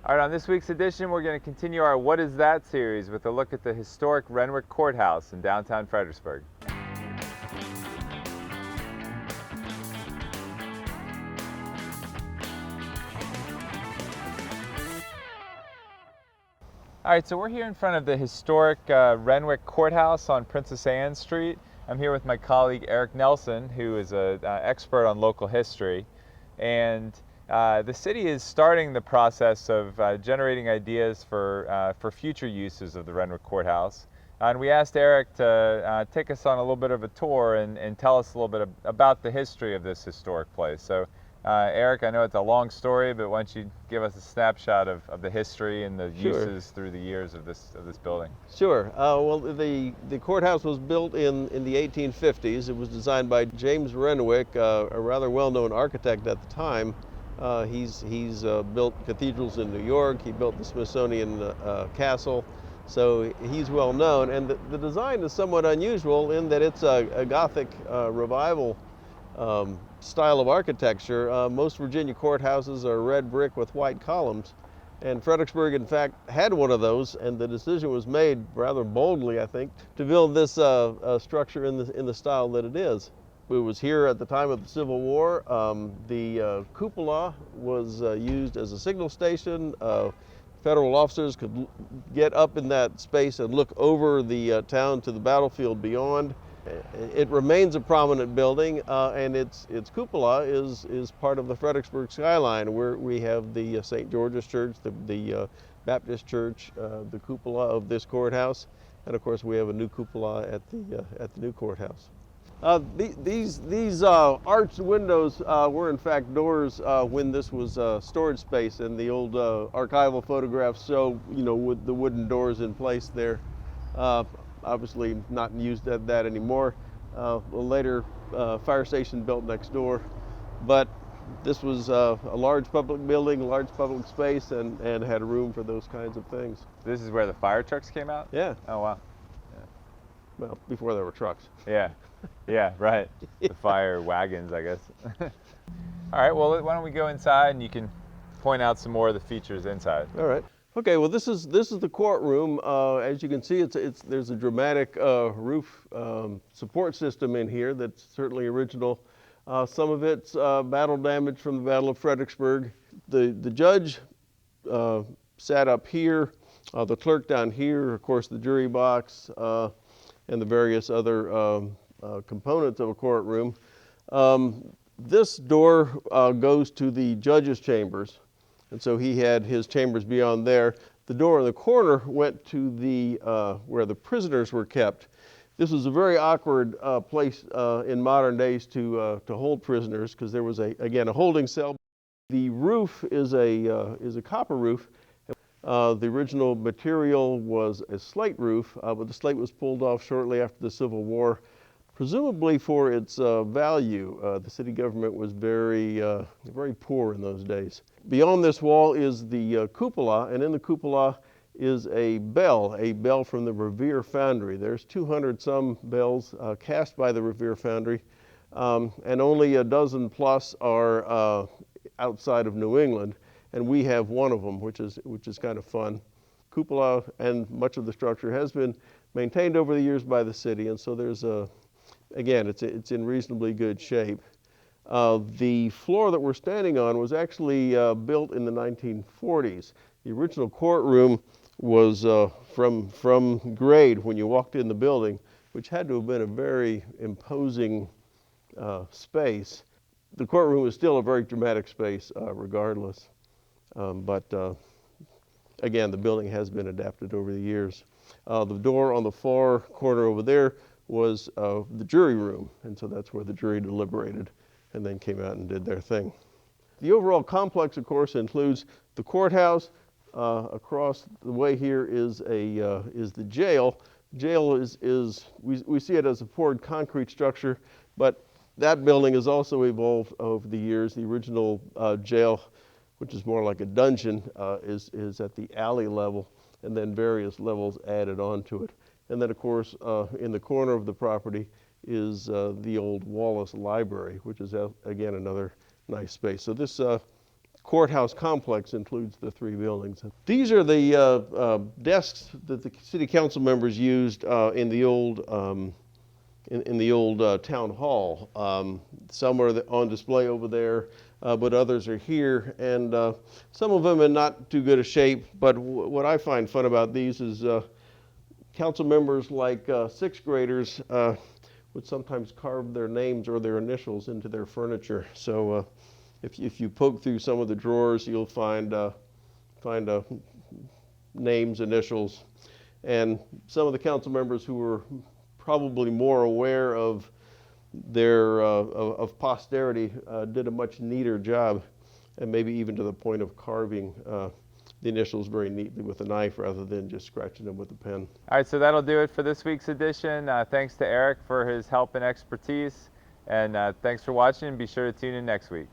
All right, on this week's edition, we're going to continue our What Is That series with a look at the historic Renwick Courthouse in downtown Fredericksburg. All right, so we're here in front of the historic Renwick Courthouse on Princess Anne Street. I'm here with my colleague Eric Nelson, who is an expert on local history. And the city is starting the process of generating ideas for future uses of the Renwick Courthouse. And we asked Eric to take us on a little bit of a tour and tell us a little bit about the history of this historic place. So Eric, I know it's a long story, but why don't you give us a snapshot of the history and the uses through the years of this building? Sure. Well, the courthouse was built in the 1850s. It was designed by James Renwick, a rather well-known architect at the time. He's built cathedrals in New York. He built the Smithsonian Castle, so he's well known. And the design is somewhat unusual in that it's a Gothic revival style of architecture. Most Virginia courthouses are red brick with white columns, and Fredericksburg, in fact, had one of those, and the decision was made rather boldly, I think, to build this structure in the style that it is. It was here at the time of the Civil War. The cupola was used as a signal station. Federal officers could get up in that space and look over the town to the battlefield beyond. It remains a prominent building, and its cupola is part of the Fredericksburg skyline, where we have the St. George's Church, the Baptist Church, the cupola of this courthouse, and of course we have a new cupola at the new courthouse. These arched windows were in fact doors when this was storage space, and the old archival photographs show, with the wooden doors in place there. Obviously not used at that anymore. A later fire station built next door, but this was a large public building, a large public space, and had room for those kinds of things. This is where the fire trucks came out? Yeah. Oh, wow. Yeah. Well, before there were trucks. Yeah. Yeah, right. The fire wagons, I guess. All right, well, why don't we go inside and you can point out some more of the features inside. All right. Okay, well, this is the courtroom. As you can see, there's a dramatic roof support system in here that's certainly original. Some of it's battle damage from the Battle of Fredericksburg. The judge sat up here, the clerk down here, of course the jury box, and the various other components of a courtroom. This door goes to the judge's chambers. And so he had his chambers beyond there. The door in the corner went to where the prisoners were kept. This was a very awkward place in modern days to hold prisoners, because there was again a holding cell. The roof is a copper roof. The original material was a slate roof, but the slate was pulled off shortly after the Civil War, presumably for its value. The city government was very poor in those days. Beyond this wall is the cupola, and in the cupola is a bell from the Revere Foundry. There's 200 some bells cast by the Revere Foundry, and only a dozen plus are outside of New England, and we have one of them, which is kind of fun. Cupola and much of the structure has been maintained over the years by the city, and so there's again, it's in reasonably good shape. The floor that we're standing on was actually built in the 1940s. The original courtroom was from grade when you walked in the building, which had to have been a very imposing space. The courtroom is still a very dramatic space regardless, but again, the building has been adapted over the years. The door on the far corner over there was the jury room, and so that's where the jury deliberated and then came out and did their thing. The overall complex, of course, includes the courthouse. Across the way here is the jail. Jail we see it as a poured concrete structure, but that building has also evolved over the years. The original jail, which is more like a dungeon, is at the alley level, and then various levels added onto it. And then, of course, in the corner of the property is the old Wallace Library, which is, again, another nice space. So this courthouse complex includes the 3 buildings. These are the desks that the city council members used in the old town hall. Some are on display over there, but others are here, and some of them in not too good a shape. But what I find fun about these is council members, like 6th graders, would sometimes carve their names or their initials into their furniture. So if you poke through some of the drawers, you'll find names, initials, and some of the council members who were probably more aware of their of posterity did a much neater job, and maybe even to the point of carving the initials very neatly with a knife rather than just scratching them with a pen. All right, so that'll do it for this week's edition. Thanks to Eric for his help and expertise, and thanks for watching, and be sure to tune in next week.